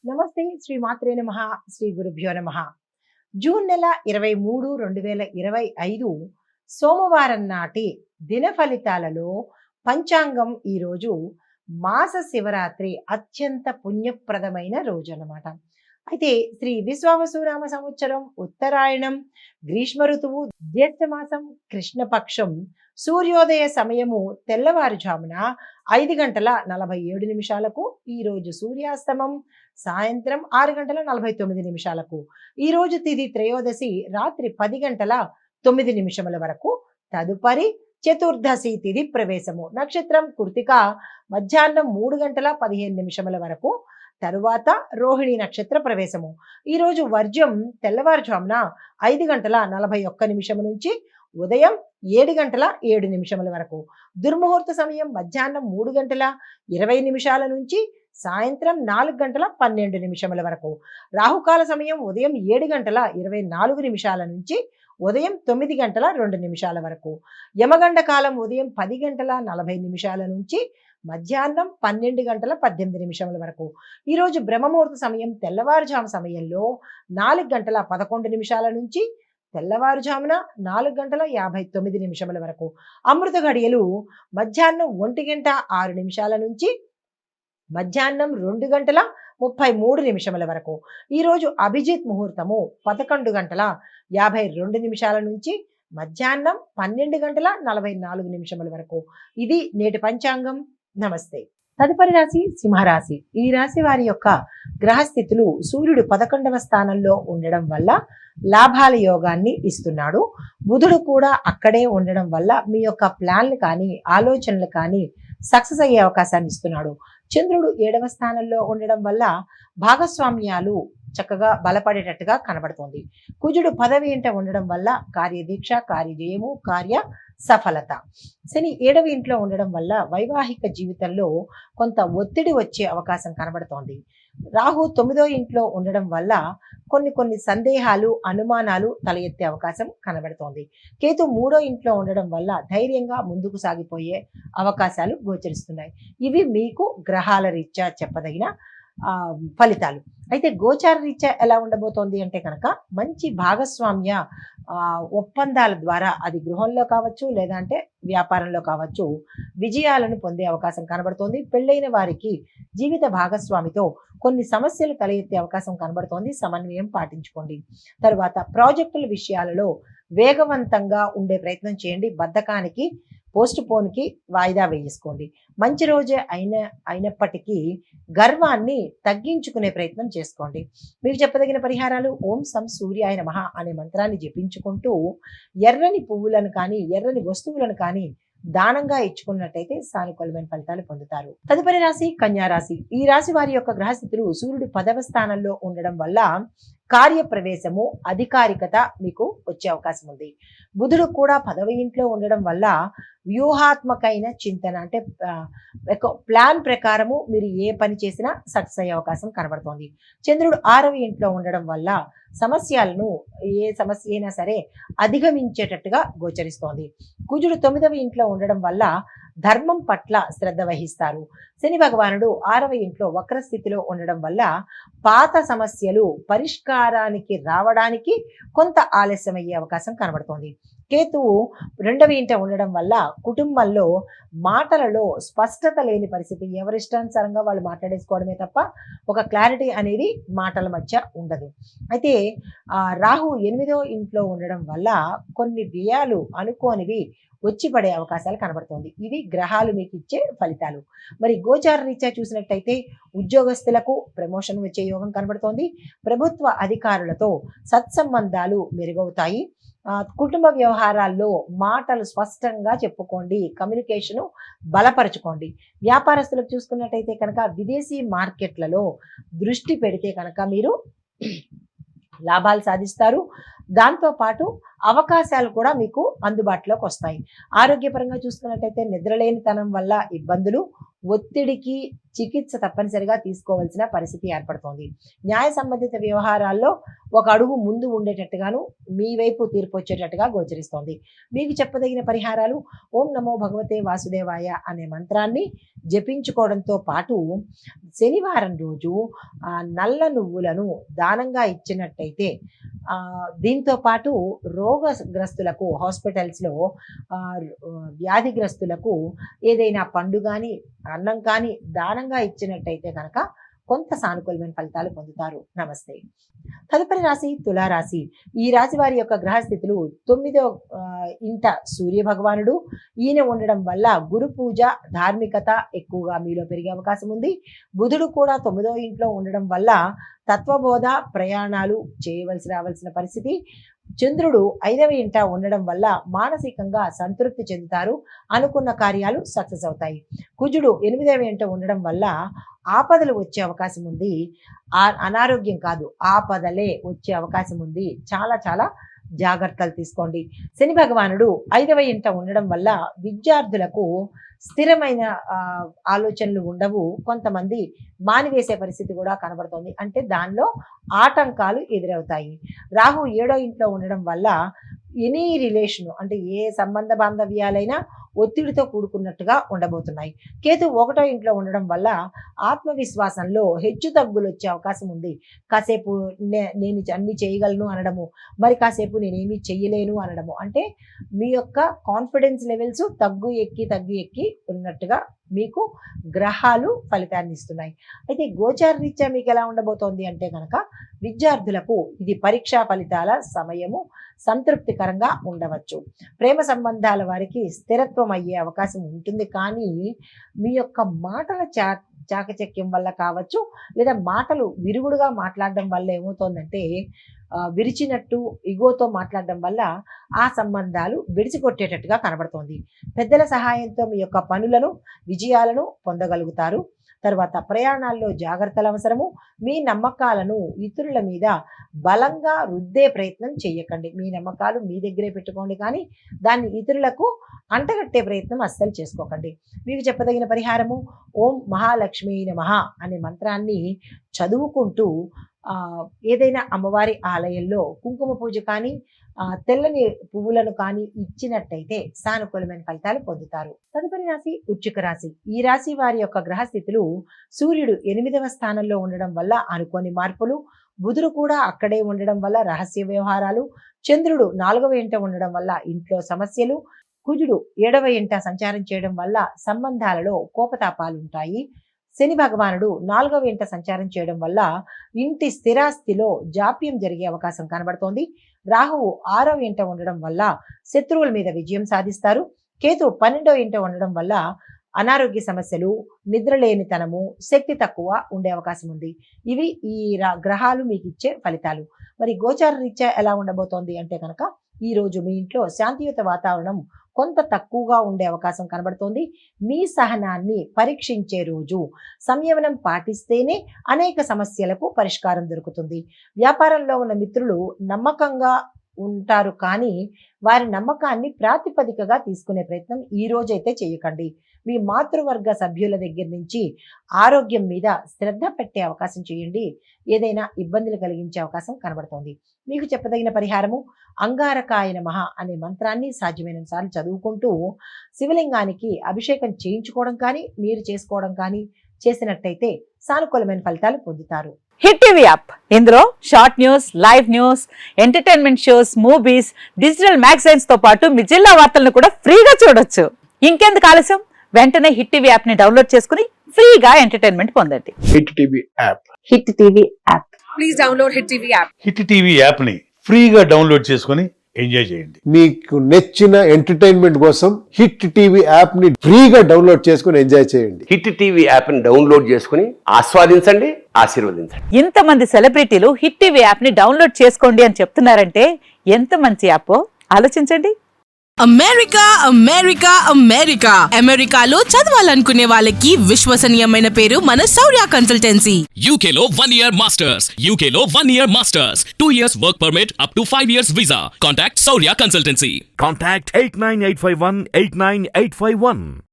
నమస్తే శ్రీ మాత్రే నమః శ్రీ గురుభ్యో నమః. జూన్ నెల 23, 2025 సోమవారం నాటి దిన ఫలితాలలో పంచాంగం ఈరోజు మాస శివరాత్రి అత్యంత పుణ్యప్రదమైన రోజు అన్నమాట. అయితే శ్రీ విశ్వావసునామ సంవత్సరం ఉత్తరాయణం గ్రీష్మ ఋతువు జ్యేష్ఠమాసం కృష్ణపక్షం సూర్యోదయ సమయము తెల్లవారుజామున 5:47 ఈరోజు సూర్యాస్తమం సాయంత్రం 6:49 ఈరోజు తిథి త్రయోదశి రాత్రి 10:09 వరకు. తదుపరి చతుర్దశి తిథి ప్రవేశము నక్షత్రం కృతిక మధ్యాహ్నం 3:15 వరకు. తరువాత రోహిణి నక్షత్ర ప్రవేశము. ఈరోజు వర్జ్యం తెల్లవారుజామున 5:41 నుంచి ఉదయం 7:07 వరకు. దుర్ముహూర్త సమయం మధ్యాహ్నం 3:20 నుంచి సాయంత్రం 4:12 వరకు. రాహుకాల సమయం ఉదయం 7:24 నుంచి ఉదయం 9:02 వరకు. యమగండ కాలం ఉదయం 10:40 నుంచి మధ్యాహ్నం 12:18 వరకు. ఈరోజు బ్రహ్మముహూర్త సమయం తెల్లవారుజాము సమయంలో 4:11 నుంచి తెల్లవారుజామున 4:59 వరకు. అమృత ఘడియలు మధ్యాహ్నం 1:06 నుంచి మధ్యాహ్నం 2:33 వరకు. ఈరోజు అభిజిత్ ముహూర్తము 11:52 నుంచి మధ్యాహ్నం 12:44 వరకు. ఇది నేటి పంచాంగం. నమస్తే. తదుపరి రాశి సింహరాశి. ఈ రాశి వారి యొక్క గ్రహస్థితులు సూర్యుడు 11వ స్థానంలో ఉండడం వల్ల లాభాల యోగాన్ని ఇస్తున్నాడు. బుధుడు కూడా అక్కడే ఉండడం వల్ల మీ యొక్క ప్లాన్లు కానీ ఆలోచనలు కానీ సక్సెస్ అయ్యే అవకాశాన్ని ఇస్తున్నాడు. చంద్రుడు 7వ స్థానంలో ఉండడం వల్ల భాగస్వామ్యాలు చక్కగా బలపడేటట్టుగా కనబడుతోంది. కుజుడు పదవి ఇంట ఉండడం వల్ల కార్యదీక్ష, కార్యజయము, కార్య సఫలత. శని 7వ ఇంట్లో ఉండడం వల్ల వైవాహిక జీవితంలో కొంత ఒత్తిడి వచ్చే అవకాశం కనబడుతోంది. రాహు 9వ ఇంట్లో ఉండడం వల్ల కొన్ని సందేహాలు, అనుమానాలు తల ఎత్తే అవకాశం కనబడుతోంది. కేతు 3వ ఇంట్లో ఉండడం వల్ల ధైర్యంగా ముందుకు సాగిపోయే అవకాశాలు గోచరిస్తున్నాయి. ఇవి మీకు గ్రహాల రీత్యా చెప్పదగిన ఫలితాలు. అయితే గోచార రీత్యా ఎలా ఉండబోతోంది అంటే కనుక మంచి భాగస్వామ్య ఒప్పందాల ద్వారా అది గృహంలో కావచ్చు లేదంటే వ్యాపారంలో కావచ్చు విజయాలను పొందే అవకాశం కనబడుతోంది. పెళ్ళైన వారికి జీవిత భాగస్వామితో కొన్ని సమస్యలు తల ఎత్తే అవకాశం కనబడుతోంది. సమన్వయం పాటించుకోండి. తరువాత ప్రాజెక్టుల విషయాలలో వేగవంతంగా ఉండే ప్రయత్నం చేయండి. బద్ధకానికి పోస్ట్ పోన్కి వాయిదా వేసుకోండి. మంచి రోజే అయినప్పటికీ గర్వాన్ని తగ్గించుకునే ప్రయత్నం చేసుకోండి. మీకు చెప్పదగిన పరిహారాలు ఓం సం సూర్యాయ నమః అనే మంత్రాన్ని జపించుకుంటూ ఎర్రని పువ్వులను కానీ ఎర్రని వస్తువులను కానీ దానంగా ఇచ్చుకున్నట్టయితే సానుకూలమైన ఫలితాలు పొందుతారు. తదుపరి రాశి కన్యా రాశి. ఈ రాశి వారి యొక్క గ్రహస్థితులు సూర్యుడు 10వ స్థానంలో ఉండడం వల్ల కార్యప్రవేశము, అధికారికత మీకు వచ్చే అవకాశం ఉంది. బుధుడు కూడా 10వ ఇంట్లో ఉండడం వల్ల వ్యూహాత్మకమైన చింతన అంటే ప్లాన్ ప్రకారము మీరు ఏ పని చేసినా సక్సెస్ అయ్యే అవకాశం కనబడుతోంది. చంద్రుడు 6వ ఇంట్లో ఉండడం వల్ల సమస్యలను ఏ సమస్య అయినా సరే అధిగమించేటట్టుగా గోచరిస్తోంది. కుజుడు 9వ ఇంట్లో ఉండడం వల్ల ధర్మం పట్ల శ్రద్ధ వహిస్తారు. శని భగవానుడు 6వ ఇంట్లో వక్రస్థితిలో ఉండడం వల్ల పాత సమస్యలు పరిష్కారానికి రావడానికి కొంత ఆలస్యం అయ్యే అవకాశం కనబడుతోంది. కేతువు 2వ ఇంట ఉండడం వల్ల కుటుంబంలో మాటలలో స్పష్టత లేని పరిస్థితి. ఎవరిష్టానుసారంగా వాళ్ళు మాట్లాడేసుకోవడమే తప్ప ఒక క్లారిటీ అనేది మాటల మధ్య ఉండదు. అయితే రాహు 8వ ఇంట్లో ఉండడం వల్ల కొన్ని వ్యయాలు అనుకోనివి వచ్చి పడే అవకాశాలు కనబడుతోంది. ఇవి గ్రహాలు మీకు ఇచ్చే ఫలితాలు. మరి గోచార రీత్యా చూసినట్టయితే ఉద్యోగస్తులకు ప్రమోషన్ వచ్చే యోగం కనబడుతోంది. ప్రభుత్వ అధికారులతో సత్సంబంధాలు మెరుగవుతాయి. కుటుంబ వ్యవహారాల్లో మాటలు స్పష్టంగా చెప్పుకోండి. కమ్యూనికేషను బలపరచుకోండి. వ్యాపారస్తులకు చూసుకున్నట్టయితే కనుక విదేశీ మార్కెట్లలో దృష్టి పెడితే కనుక మీరు లాభాలు సాధిస్తారు. దాంతోపాటు అవకాశాలు కూడా మీకు అందుబాటులోకి వస్తాయి. ఆరోగ్యపరంగా చూసుకున్నట్టయితే నిద్రలేనితనం వల్ల ఇబ్బందులు, ఒత్తిడికి చికిత్స తప్పనిసరిగా తీసుకోవాల్సిన పరిస్థితి ఏర్పడుతోంది. న్యాయ సంబంధిత వ్యవహారాల్లో ఒక అడుగు ముందు ఉండేటట్టుగాను మీ వైపు తీర్పు వచ్చేటట్టుగా గోచరిస్తోంది. మీకు చెప్పదగిన పరిహారాలు ఓం నమో భగవతే వాసుదేవాయ అనే మంత్రాన్ని జపించుకోవడంతో పాటు శనివారం రోజు నల్ల నువ్వులను దానంగా ఇచ్చినట్టయితే దీంతో పాటు రోగగ్రస్తులకు హాస్పిటల్స్లో వ్యాధిగ్రస్తులకు ఏదైనా పండు కానీ అన్నం కానీ దానంగా ఇచ్చినట్టయితే కనుక కొంత సానుకూలమైన ఫలితాలు పొందుతారు. నమస్తే. తదుపరి రాశి తులారాశి. ఈ రాశి వారి యొక్క గ్రహస్థితులు 9వ ఇంట సూర్య భగవానుడు. ఈయన ఉండడం వల్ల గురు పూజ ధార్మికత ఎక్కువగా మీలో పెరిగే అవకాశం ఉంది. బుధుడు కూడా 9వ ఇంట్లో ఉండడం వల్ల తత్వబోధ ప్రయాణాలు రావాల్సిన పరిస్థితి. చంద్రుడు 5వ ఇంట ఉండడం వల్ల మానసికంగా సంతృప్తి చెందుతారు. అనుకున్న కార్యాలు సక్సెస్ అవుతాయి. కుజుడు 8వ ఇంట ఉండడం వల్ల ఆపదలు వచ్చే అవకాశం ఉంది. అనారోగ్యం కాదు, ఆపదలే వచ్చే అవకాశం ఉంది. చాలా చాలా జాగ్రత్తలు తీసుకోండి. శని భగవానుడు 5వ ఇంట ఉండడం వల్ల విద్యార్థులకు స్థిరమైన ఆలోచనలు ఉండవు. కొంతమంది మానివేసే పరిస్థితి కూడా కనబడుతుంది. అంటే దానిలో ఆటంకాలు ఎదురవుతాయి. రాహు 7వ ఇంట్లో ఉండడం వల్ల ఎనీ రిలేషను అంటే ఏ సంబంధ బాంధవ్యాలైనా ఒత్తిడితో కూడుకున్నట్టుగా ఉండబోతున్నాయి. కేతు 1వ ఇంట్లో ఉండడం వల్ల ఆత్మవిశ్వాసంలో హెచ్చు తగ్గులు వచ్చే అవకాశం ఉంది. కాసేపు నేను అన్ని చేయగలను అనడము, మరి కాసేపు నేనేమి చెయ్యలేను అనడము. అంటే మీ యొక్క కాన్ఫిడెన్స్ లెవెల్స్ తగ్గు ఎక్కి ఉన్నట్టుగా మీకు గ్రహాలు ఫలితాన్ని ఇస్తున్నాయి. అయితే గోచార రీత్యా మీకు ఎలా ఉండబోతోంది అంటే కనుక విద్యార్థులకు ఇది పరీక్షా ఫలితాల సమయము. సంతృప్తికరంగా ఉండవచ్చు. ప్రేమ సంబంధాల వారికి స్థిరత్వం అయ్యే అవకాశం ఉంటుంది. కానీ మీ యొక్క మాటల చాకచక్యం వల్ల కావచ్చు, లేదా మాటలు విరుగుడుగా మాట్లాడడం వల్ల ఏమవుతోందంటే విరిచినట్టు ఇగోతో మాట్లాడడం వల్ల ఆ సంబంధాలు విడిచికొట్టేటట్టుగా కనబడుతోంది. పెద్దల సహాయంతో మీ యొక్క పనులను విజయాలను పొందగలుగుతారు. తర్వాత ప్రయాణాల్లో జాగ్రత్తలు అవసరము. మీ నమ్మకాలను ఇతరుల మీద బలంగా రుద్దే ప్రయత్నం చేయకండి. మీ నమ్మకాలు మీ దగ్గరే పెట్టుకోండి, కానీ దాన్ని ఇతరులకు అంటగట్టే ప్రయత్నం అస్సలు చేసుకోకండి. మీకు చెప్పదగిన పరిహారము ఓం మహాలక్ష్మీ నమః అనే మంత్రాన్ని చదువుకుంటూ ఏదైనా అమ్మవారి ఆలయంలో కుంకుమ పూజ కానీ తెల్లని పువ్వులను కానీ ఇచ్చినట్టయితే సానుకూలమైన ఫలితాలు పొందుతారు. తదుపరి రాశి వృశ్చిక రాశి. ఈ రాశి వారి యొక్క గ్రహస్థితులు సూర్యుడు 8వ స్థానంలో ఉండడం వల్ల అనుకోని మార్పులు, బుధుడు కూడా అక్కడే ఉండడం వల్ల రహస్య వ్యవహారాలు, చంద్రుడు 4వ ఇంట ఉండడం వల్ల ఇంట్లో సమస్యలు, కుజుడు 7వ ఇంట సంచారం చేయడం వల్ల సంబంధాలలో కోపతాపాలు ఉంటాయి. శని భగవానుడు 4వ ఇంట సంచారం చేయడం వల్ల ఇంటి స్థిరాస్తిలో జాప్యం జరిగే అవకాశం కనబడుతోంది. రాహువు 6వ ఇంట ఉండడం వల్ల శత్రువుల మీద విజయం సాధిస్తారు. కేతు 12వ ఇంట ఉండడం వల్ల అనారోగ్య సమస్యలు, నిద్రలేనితనము, శక్తి తక్కువ ఉండే అవకాశం ఉంది. ఇవి ఈ గ్రహాలు మీకు ఇచ్చే ఫలితాలు. మరి గోచార రీత్యా ఎలా ఉండబోతోంది అంటే కనుక ఈ రోజు మీ ఇంట్లో శాంతియుత వాతావరణం కొంత తక్కువగా ఉండే అవకాశం కనబడుతోంది. మీ సహనాన్ని పరీక్షించే రోజు. సంయమనం పాటిస్తేనే అనేక సమస్యలకు పరిష్కారం దొరుకుతుంది. వ్యాపారంలో ఉన్న మిత్రులు నమ్మకంగా ఉంటారు, కానీ వారి నమ్మకాన్ని ప్రాతిపదికగా తీసుకునే ప్రయత్నం ఈ రోజైతే చేయకండి. మీ మాతృవర్గ సభ్యుల దగ్గర నుంచి ఆరోగ్యం మీద శ్రద్ధ పెట్టే అవకాశం చేయండి. ఏదైనా ఇబ్బందులు కలిగించే అవకాశం కనబడుతోంది. మీకు చెప్పదగిన పరిహారము అంగారకాయ నమః అనే మంత్రాన్ని సాధ్యమైనంత సార్లు చదువుకుంటూ శివలింగానికి అభిషేకం చేయించుకోవడం కానీ మీరు చేసుకోవడం కానీ చేసినట్టయితే సానుకూలమైన ఫలితాలు పొందుతారు. హిట్ టీవీ యాప్, ఇందులో short news, live news, entertainment shows, movies, digital magazines తో పాటు మీ జిల్లా వార్తలను కూడా ఫ్రీగా చూడొచ్చు. ఇంకెందుకు ఆలస్యం, వెంటనే హిట్ టీవీ యాప్ ని డౌన్లోడ్ చేసుకుని ఫ్రీగా ఎంటర్టైన్మెంట్ పొందండి. Hit TV app. Hit TV app. Please download hit TV app. Hit TV app ని ఫ్రీగా డౌన్లోడ్ చేసుకుని ఎంజాయ్ చేయండి. మీకు నచ్చిన ఎంటర్టైన్మెంట్ కోసం హిట్ టీవీ యాప్ ని ఫ్రీగా డౌన్లోడ్ చేసుకుని ఎంజాయ్ చేయండి. హిట్ టీవీ యాప్ ని డౌన్లోడ్ చేసుకుని ఆస్వాదించండి, ఆశీర్వదించండి. ఇంతమంది సెలబ్రిటీలు హిట్ టీవీ యాప్ ని డౌన్లోడ్ చేసుకోండి అని చెప్తున్నారంటే ఎంత మంచి యాప్ ఆలోచించండి. అమెరికా అమెరికా అమెరికా అమెరికాలో చదవాలనుకునే వాళ్ళకి విశ్వసనీయమైన పేరు మన శౌర్య కన్సల్టెన్సీ. UK లో 1 year masters. UK లో 1 year masters. 2 years work permit up to 5 years visa. Contact Saurya Consultancy. Contact 89851 89851.